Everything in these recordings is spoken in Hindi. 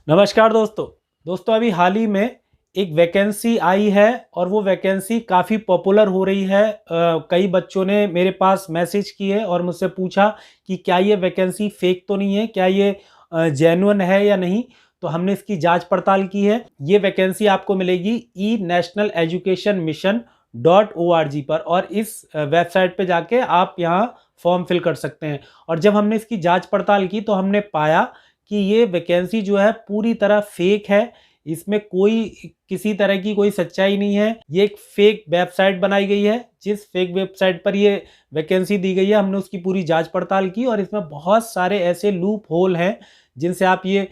नमस्कार दोस्तों। अभी हाल ही में एक वैकेंसी आई है और वो वैकेंसी काफ़ी पॉपुलर हो रही है। कई बच्चों ने मेरे पास मैसेज किए और मुझसे पूछा कि क्या ये वैकेंसी फेक तो नहीं है, क्या ये जेन्युइन है या नहीं। तो हमने इसकी जांच पड़ताल की है। ये वैकेंसी आपको मिलेगी ई नेशनल एजुकेशन मिशन .org पर, और इस वेबसाइट पे जाके आप यहाँ फॉर्म फिल कर सकते हैं। और जब हमने इसकी जांच पड़ताल की तो हमने पाया कि ये वैकेंसी जो है पूरी तरह फेक है। इसमें कोई किसी तरह की कोई सच्चाई नहीं है। ये एक फेक वेबसाइट बनाई गई है। जिस फेक वेबसाइट पर ये वैकेंसी दी गई है, हमने उसकी पूरी जांच पड़ताल की और इसमें बहुत सारे ऐसे लूप होल हैं जिनसे आप ये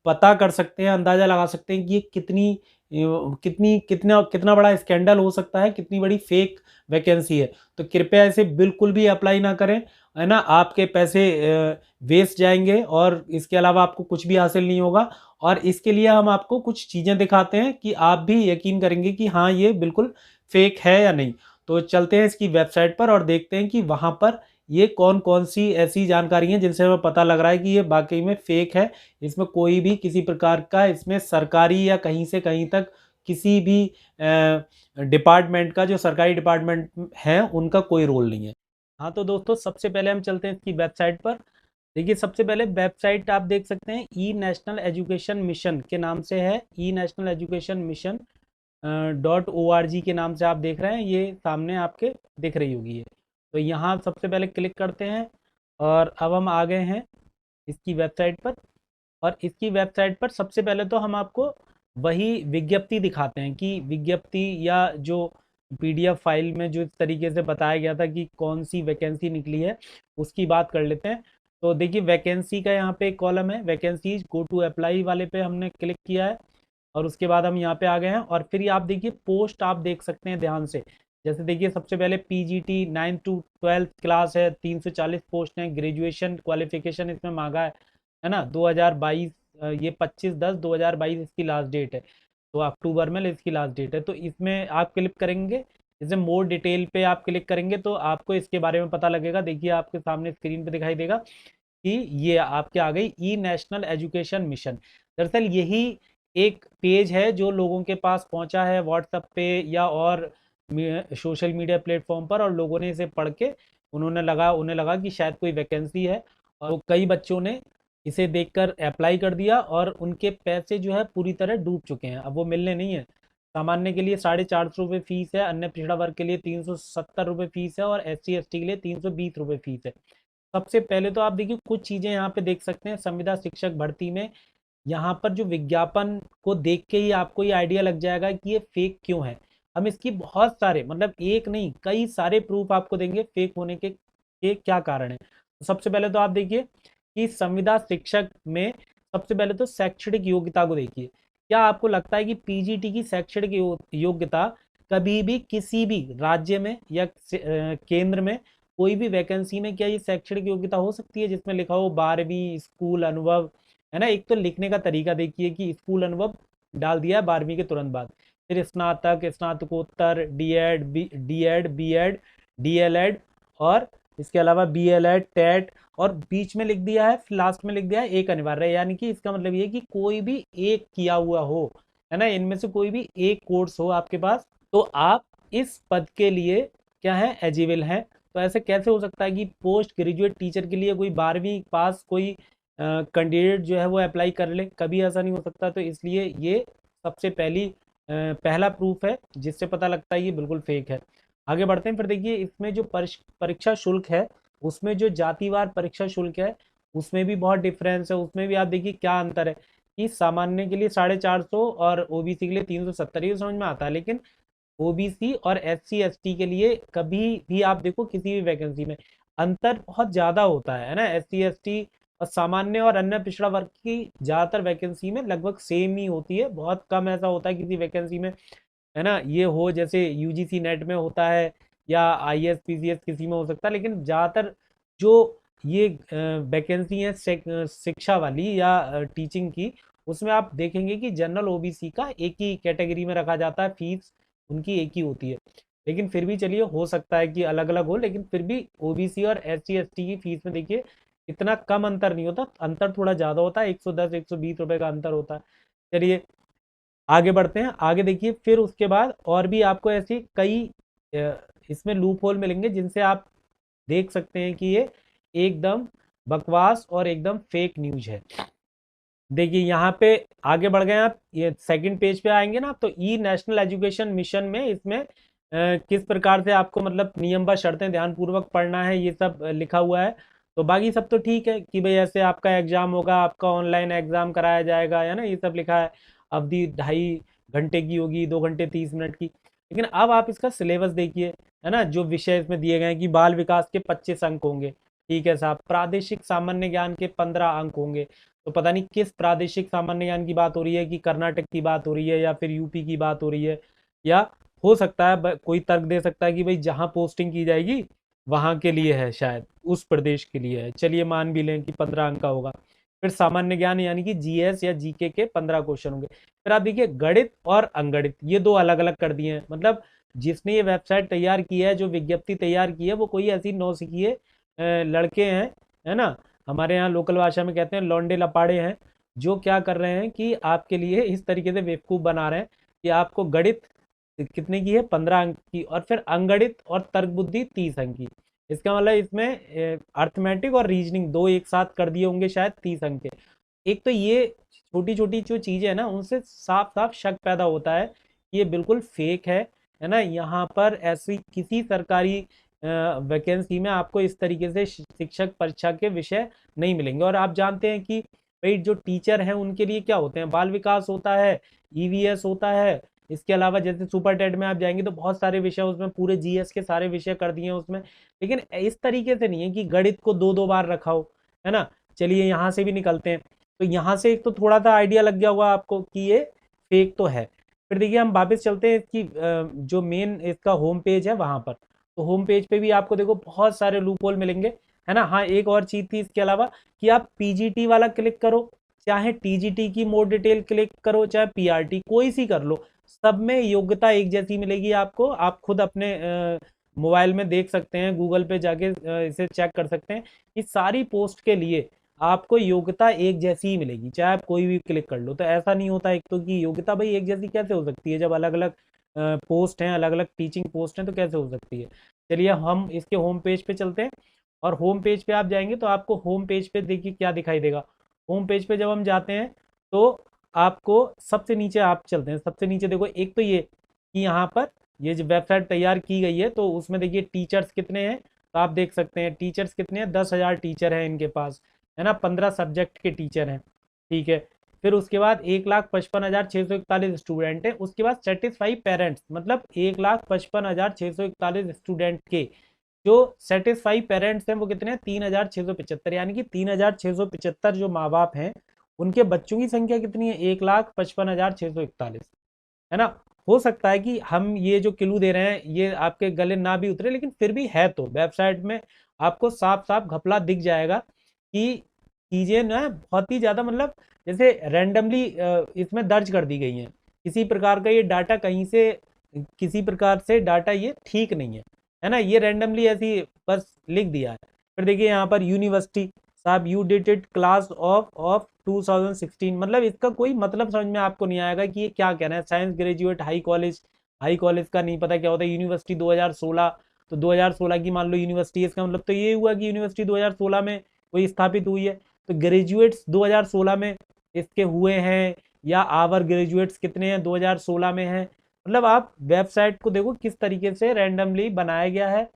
पता कर सकते हैं, अंदाजा लगा सकते हैं कि ये कितना कितना बड़ा स्कैंडल हो सकता है, कितनी बड़ी फेक वैकेंसी है। तो कृपया इसे बिल्कुल भी अप्लाई ना करें, है ना। आपके पैसे वेस्ट जाएंगे और इसके अलावा आपको कुछ भी हासिल नहीं होगा। और इसके लिए हम आपको कुछ चीज़ें दिखाते हैं कि आप भी यकीन करेंगे कि हाँ, ये बिल्कुल फेक है या नहीं। तो चलते हैं इसकी वेबसाइट पर और देखते हैं कि वहाँ पर ये कौन कौन सी ऐसी जानकारी हैं जिनसे हमें पता लग रहा है कि ये वाकई में फेक है। इसमें कोई भी किसी प्रकार का, इसमें सरकारी या कहीं से कहीं तक किसी भी डिपार्टमेंट का, जो सरकारी डिपार्टमेंट है उनका कोई रोल नहीं है। हाँ तो दोस्तों, सबसे पहले हम चलते हैं इसकी वेबसाइट पर। देखिए, सबसे पहले वेबसाइट आप देख सकते हैं, ई नेशनल एजुकेशन मिशन के नाम से है। ई नेशनल एजुकेशन मिशन .org के नाम से आप देख रहे हैं, ये सामने आपके दिख रही होगी ये। तो यहाँ सबसे पहले क्लिक करते हैं और अब हम आ गए हैं इसकी वेबसाइट पर। और इसकी वेबसाइट पर सबसे पहले तो हम आपको वही विज्ञप्ति दिखाते हैं कि विज्ञप्ति या जो पीडीएफ फाइल में जो इस तरीके से बताया गया था कि कौन सी वैकेंसी निकली है, उसकी बात कर लेते हैं। तो देखिए, वैकेंसी का यहाँ पे एक कॉलम है, वैकेंसीज गो टू अप्लाई वाले पे हमने क्लिक किया है और उसके बाद हम यहाँ पे आ गए हैं। और फिर ये आप देखिए, पोस्ट आप देख सकते हैं ध्यान से। जैसे देखिए, सबसे पहले पीजीटी 9 to 12 क्लास है, 340 पोस्ट हैं। ग्रेजुएशन क्वालिफिकेशन इसमें मांगा है ना। 2022, ये 25/10/2022 इसकी लास्ट डेट है। तो अक्टूबर में इसकी लास्ट डेट है। तो इसमें आप क्लिक करेंगे, जैसे मोर डिटेल पे आप क्लिक करेंगे तो आपको इसके बारे में पता लगेगा। देखिए, आपके सामने स्क्रीन पे दिखाई देगा कि ये आपके आ गई ई नेशनल एजुकेशन मिशन। दरअसल यही एक पेज है जो लोगों के पास पहुंचा है व्हाट्सएप पे या और सोशल मीडिया प्लेटफॉर्म पर, और लोगों ने इसे पढ़ के उन्हें लगा कि शायद कोई वैकेंसी है, और तो कई बच्चों ने इसे देखकर अप्लाई कर दिया और उनके पैसे जो है पूरी तरह डूब चुके हैं। अब वो मिलने नहीं है। सामान्य के लिए 450 रुपये फीस है, अन्य पिछड़ा वर्ग के लिए 370 रुपये फीस है और SC ST के लिए 320 रुपये फीस है। सबसे पहले तो आप देखिए, कुछ चीज़ें यहाँ पे देख सकते हैं। संविदा शिक्षक भर्ती में यहाँ पर जो विज्ञापन को देख के ही आपको ये आइडिया लग जाएगा कि ये फेक क्यों है। हम इसकी बहुत सारे, मतलब एक नहीं कई सारे प्रूफ आपको देंगे फेक होने के क्या कारण है। तो सबसे पहले तो आप देखिए कि संविदा शिक्षक में सबसे पहले तो शैक्षणिक योग्यता को देखिए। क्या आपको लगता है कि पीजीटी की शैक्षणिक योग्यता कभी भी किसी भी राज्य में या केंद्र में कोई भी वैकेंसी में, क्या ये शैक्षणिक योग्यता हो सकती है जिसमें लिखा हो 12वीं स्कूल अनुभव, है ना। एक तो लिखने का तरीका देखिए कि स्कूल अनुभव डाल दिया है 12वीं के तुरंत बाद, फिर स्नातक, स्नातकोत्तर, डीएड, बीएड, डीएलएड, और इसके अलावा बीएलएड, टेट, और बीच में लिख दिया है, फिर लास्ट में लिख दिया है एक अनिवार्य है। यानी कि इसका मतलब ये है कि कोई भी एक किया हुआ हो, है ना, इनमें से कोई भी एक कोर्स हो आपके पास, तो आप इस पद के लिए क्या है, एजिबल हैं। तो ऐसे कैसे हो सकता है कि पोस्ट ग्रेजुएट टीचर के लिए कोई 12वीं पास कोई कैंडिडेट जो है वो अप्लाई कर ले? कभी ऐसा नहीं हो सकता। तो इसलिए ये सबसे पहला प्रूफ है जिससे पता लगता है ये बिल्कुल फेक है। आगे बढ़ते हैं। फिर देखिए, इसमें जो परीक्षा शुल्क है, उसमें जो जातिवार परीक्षा शुल्क है उसमें भी बहुत डिफरेंस है। उसमें भी आप देखिए क्या अंतर है कि सामान्य के लिए 450 और ओबीसी के लिए 370। ये समझ में आता है, लेकिन ओबीसी और SC ST के लिए कभी भी आप देखो किसी भी वैकेंसी में अंतर बहुत ज्यादा होता है ना। SC ST और सामान्य और अन्य पिछड़ा वर्ग की ज्यादातर वैकेंसी में लगभग सेम ही होती है। बहुत कम ऐसा होता है किसी वैकेंसी में, है ना, ये हो जैसे यूजीसी नेट में होता है या IAS PCS किसी में हो सकता है। लेकिन ज्यादातर जो ये वैकेंसी है शिक्षा वाली या टीचिंग की, उसमें आप देखेंगे कि जनरल ओबीसी का एक ही कैटेगरी में रखा जाता है, फीस उनकी एक ही होती है। लेकिन फिर भी चलिए, हो सकता है कि अलग अलग हो, लेकिन फिर भी ओबीसी और SC ST की फीस में देखिए इतना कम अंतर नहीं होता, अंतर थोड़ा ज़्यादा होता है, 110 120 रुपए का अंतर होता है। चलिए आगे बढ़ते हैं। आगे देखिए, फिर उसके बाद और भी आपको ऐसी कई इसमें लूप होल मिलेंगे जिनसे आप देख सकते हैं कि ये एकदम बकवास और एकदम फेक न्यूज है। देखिए यहाँ पे आगे बढ़ गए आप, ये सेकंड पेज पे आएंगे ना, तो ई नेशनल एजुकेशन मिशन में इसमें किस प्रकार से आपको मतलब नियम व शर्तें ध्यानपूर्वक पढ़ना है, ये सब लिखा हुआ है। तो बाकी सब तो ठीक है कि भाई ऐसे आपका एग्जाम होगा, आपका ऑनलाइन एग्जाम कराया जाएगा, है ना, ये सब लिखा है। अवधि 2.5 घंटे की होगी, 2 घंटे 30 मिनट की। लेकिन अब आप इसका सिलेबस देखिए, है ना, जो विषय इसमें दिए गए हैं कि बाल विकास के 25 अंक होंगे, ठीक है साहब, प्रादेशिक सामान्य ज्ञान के 15 अंक होंगे। तो पता नहीं किस प्रादेशिक सामान्य ज्ञान की बात हो रही है, कि कर्नाटक की बात हो रही है या फिर यूपी की बात हो रही है, या हो सकता है कोई तर्क दे सकता है कि भाई जहां पोस्टिंग की जाएगी वहां के लिए है, शायद उस प्रदेश के लिए है। चलिए मान भी लें कि 15 अंक का होगा। फिर सामान्य ज्ञान यानी कि जीएस या जीके के 15 क्वेश्चन होंगे। फिर आप देखिए गणित और अंगणित, ये दो अलग अलग कर दिए हैं। मतलब जिसने ये वेबसाइट तैयार की है, जो विज्ञप्ति तैयार की है, वो कोई ऐसी नौसिखिए लड़के हैं, है ना, हमारे यहाँ लोकल भाषा में कहते हैं लौंडे लपाड़े हैं, जो क्या कर रहे हैं कि आपके लिए इस तरीके से बेवकूफ़ बना रहे हैं कि आपको गणित कितने की है, 15 अंक की, और फिर अंगणित और तर्क बुद्धि 30 अंक की। इसका मतलब इसमें अर्थमेटिक और रीजनिंग दो एक साथ कर दिए होंगे शायद 30 अंक के। एक तो ये छोटी छोटी जो चीज़ें है ना, उनसे साफ साफ शक पैदा होता है कि ये बिल्कुल फेक है ना। यहाँ पर ऐसी किसी सरकारी वैकेंसी में आपको इस तरीके से शिक्षक परीक्षा के विषय नहीं मिलेंगे। और आप जानते हैं कि भाई जो टीचर हैं उनके लिए क्या होते हैं, बाल विकास होता है, ईवीएस होता है, इसके अलावा जैसे सुपर टेट में आप जाएंगे तो बहुत सारे विषय, उसमें पूरे जीएस के सारे विषय कर दिए हैं उसमें। लेकिन इस तरीके से नहीं है कि गणित को दो दो बार रखा हो, है ना। चलिए यहाँ से भी निकलते हैं। तो यहाँ से एक तो थोड़ा सा आइडिया लग गया होगा आपको कि ये फेक तो है। फिर देखिए हम वापस चलते हैं इसकी जो मेन इसका होम पेज है वहां पर। तो होम पेज पे भी आपको देखो बहुत सारे लूप होल मिलेंगे, है ना। हाँ, एक और चीज थी इसके अलावा कि आप पीजीटी वाला क्लिक करो, चाहे टीजीटी की मोर डिटेल क्लिक करो, चाहे पीआरटी कोई सी कर लो, सब में योग्यता एक जैसी मिलेगी आपको। आप खुद अपने मोबाइल में देख सकते हैं, गूगल पे जाके इसे चेक कर सकते हैं कि सारी पोस्ट के लिए आपको योग्यता एक जैसी ही मिलेगी, चाहे आप कोई भी क्लिक कर लो। तो ऐसा नहीं होता एक तो कि योग्यता भाई एक जैसी कैसे हो सकती है, जब अलग अलग पोस्ट हैं, अलग अलग टीचिंग पोस्ट हैं, तो कैसे हो सकती है। चलिए हम इसके होम पेज पे चलते हैं। और होम पेज पे आप जाएंगे तो आपको होम पेज पे देखिए क्या दिखाई देगा। होम पेज पे जब हम जाते हैं तो आपको सबसे नीचे, आप चलते हैं सबसे नीचे, देखो एक तो ये कि यहाँ पर ये जो वेबसाइट तैयार की गई है तो उसमें देखिए टीचर्स कितने हैं। तो आप देख सकते हैं टीचर्स कितने हैं, 10,000 टीचर हैं इनके पास, है ना, 15 सब्जेक्ट के टीचर हैं, ठीक है। फिर उसके बाद 1,55,641 स्टूडेंट है। उसके बाद सेटिस्फाई पेरेंट्स, मतलब 1,55,641 स्टूडेंट के जो सेटिस्फाई पेरेंट्स हैं वो कितने हैं, 3,675। यानी कि 3,675 जो माँ बाप हैं उनके बच्चों की संख्या कितनी है, 1,55,641, है ना। हो सकता है कि हम ये जो क्लू दे रहे हैं ये आपके गले ना भी उतरे, लेकिन फिर भी है तो वेबसाइट में आपको साफ साफ घपला दिख जाएगा कि चीजें ना बहुत ही ज्यादा, मतलब जैसे रैंडमली इसमें दर्ज कर दी गई हैं। किसी प्रकार का ये डाटा कहीं से, किसी प्रकार से डाटा ये ठीक नहीं है ना, ये रैंडमली ऐसी बस लिख दिया है। फिर देखिए यहाँ पर यूनिवर्सिटी, साहब you did it class of 2016, मतलब इसका कोई मतलब समझ में आपको नहीं आएगा कि ये क्या कहना है। Science graduate high college, high college का नहीं पता क्या होता है। यूनिवर्सिटी 2016, तो 2016 की मान लो यूनिवर्सिटी, इसका मतलब तो ये हुआ कि यूनिवर्सिटी 2016 में कोई स्थापित हुई है। तो ग्रेजुएट्स 2016 में इसके हुए हैं, या आवर ग्रेजुएट्स कितने हैं, 2016 में हैं। मतलब आप वेबसाइट को देखो किस तरीके से रैंडमली बनाया गया है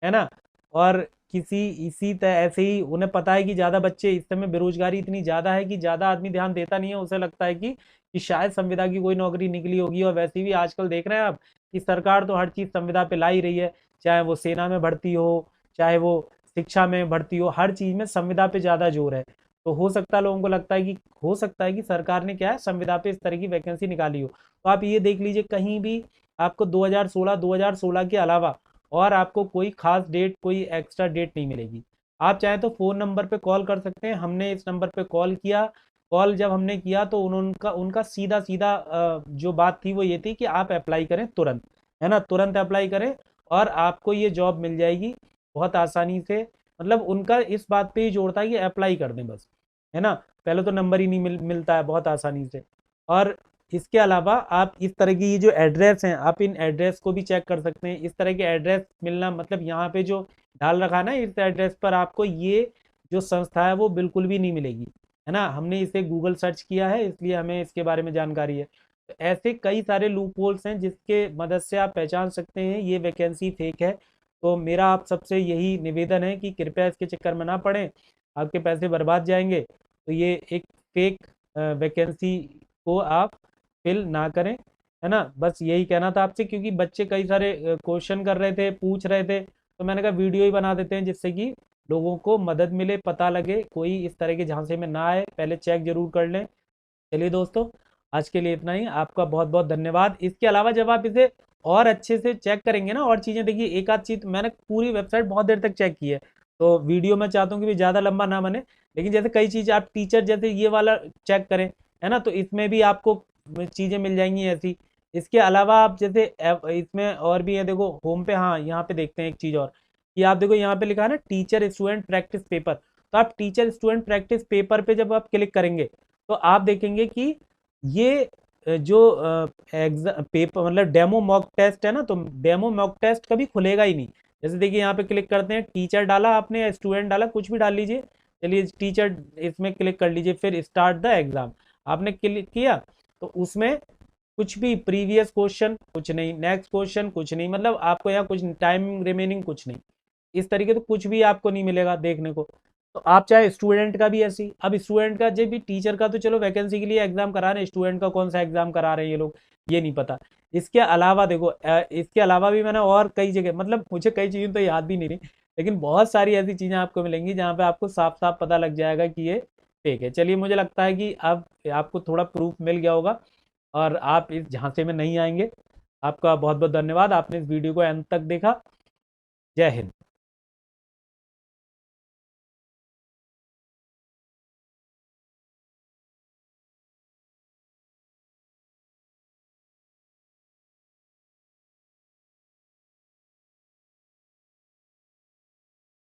ना। और किसी इसी तरह ऐसे ही उन्हें पता है कि ज़्यादा बच्चे, इस समय बेरोजगारी इतनी ज़्यादा है कि ज़्यादा आदमी ध्यान देता नहीं है, उसे लगता है कि शायद संविदा की कोई नौकरी निकली होगी। और वैसे भी आजकल देख रहे हैं आप कि सरकार तो हर चीज़ संविदा पे ला ही रही है, चाहे वो सेना में भर्ती हो, चाहे वो शिक्षा में भर्ती हो, हर चीज़ में संविदा पे ज़्यादा जोर है। तो हो सकता है लोगों को लगता है कि हो सकता है कि सरकार ने क्या है संविदा पे इस तरह की वैकेंसी निकाली हो। तो आप ये देख लीजिए कहीं भी आपको 2016 के अलावा और आपको कोई खास डेट, कोई एक्स्ट्रा डेट नहीं मिलेगी। आप चाहें तो फ़ोन नंबर पे कॉल कर सकते हैं। हमने इस नंबर पे कॉल किया, कॉल जब हमने किया तो उनका उनका सीधा सीधा जो बात थी वो ये थी कि आप अप्लाई करें तुरंत, है ना, तुरंत अप्लाई करें और आपको ये जॉब मिल जाएगी बहुत आसानी से। मतलब उनका इस बात पे ही जोर था कि अप्लाई कर दें बस, है ना। पहले तो नंबर ही नहीं मिलता है बहुत आसानी से। और इसके अलावा आप इस तरह की ये जो एड्रेस हैं, आप इन एड्रेस को भी चेक कर सकते हैं। इस तरह के एड्रेस मिलना मतलब यहाँ पे जो डाल रखा है ना इस एड्रेस पर, आपको ये जो संस्था है वो बिल्कुल भी नहीं मिलेगी, है ना। हमने इसे गूगल सर्च किया है इसलिए हमें इसके बारे में जानकारी है। तो ऐसे कई सारे लूप होल्स हैं जिसके मदद से आप पहचान सकते हैं ये वैकेंसी फेक है। तो मेरा आप सबसे यही निवेदन है कि कृपया इसके चक्कर में ना पड़ें, आपके पैसे बर्बाद जाएंगे। तो ये एक फेक वैकेंसी को आप फिल ना करें, है ना। बस यही कहना था आपसे, क्योंकि बच्चे कई सारे क्वेश्चन कर रहे थे, पूछ रहे थे, तो मैंने कहा वीडियो ही बना देते हैं जिससे कि लोगों को मदद मिले, पता लगे, कोई इस तरह के झांसे में ना आए, पहले चेक जरूर कर लें। चलिए दोस्तों, आज के लिए इतना ही। आपका बहुत बहुत धन्यवाद। इसके अलावा जब आप इसे और अच्छे से चेक करेंगे ना, और चीज़ें देखिए, एक आध चीज़ मैंने पूरी वेबसाइट बहुत देर तक चेक की है, तो वीडियो मैं चाहता हूँ कि भी ज़्यादा लंबा ना बने। लेकिन जैसे कई चीज़ आप टीचर जैसे ये वाला चेक करें, है ना, तो इसमें भी आपको चीज़ें मिल जाएंगी ऐसी। इसके अलावा आप जैसे इसमें और भी है, देखो होम पे, हाँ यहाँ पे देखते हैं एक चीज़ और, कि आप देखो यहाँ पे लिखा है ना टीचर स्टूडेंट प्रैक्टिस पेपर। तो आप टीचर स्टूडेंट प्रैक्टिस पेपर पे जब आप क्लिक करेंगे तो आप देखेंगे कि ये जो एग्जाम पेपर मतलब डेमो मॉक टेस्ट है ना, तो डेमो मॉक टेस्ट कभी खुलेगा ही नहीं। जैसे देखिए यहाँ पे क्लिक करते हैं, टीचर डाला आपने या स्टूडेंट डाला, कुछ भी डाल लीजिए। चलिए टीचर इसमें क्लिक कर लीजिए, फिर स्टार्ट द एग्जाम आपने क्लिक किया, तो उसमें कुछ भी प्रीवियस क्वेश्चन कुछ नहीं, नेक्स्ट क्वेश्चन कुछ नहीं, मतलब आपको यहाँ कुछ टाइम रिमेनिंग कुछ नहीं, इस तरीके तो कुछ भी आपको नहीं मिलेगा देखने को। तो आप चाहे स्टूडेंट का भी ऐसी, अब स्टूडेंट का जब भी, टीचर का तो चलो वैकेंसी के लिए एग्जाम करा रहे हैं, स्टूडेंट का कौन सा एग्जाम करा रहे हैं ये लोग, ये नहीं पता। इसके अलावा देखो इसके अलावा भी मैंने और कई जगह, मतलब मुझे कई चीज़ें तो याद भी नहीं रही, लेकिन बहुत सारी ऐसी चीज़ें आपको मिलेंगी जहाँ पे आपको साफ साफ पता लग जाएगा कि ये फेक है। चलिए मुझे लगता है कि अब आपको थोड़ा प्रूफ मिल गया होगा और आप इस झांसे में नहीं आएंगे। आपका बहुत बहुत धन्यवाद, आपने इस वीडियो को अंत तक देखा। जय हिंद।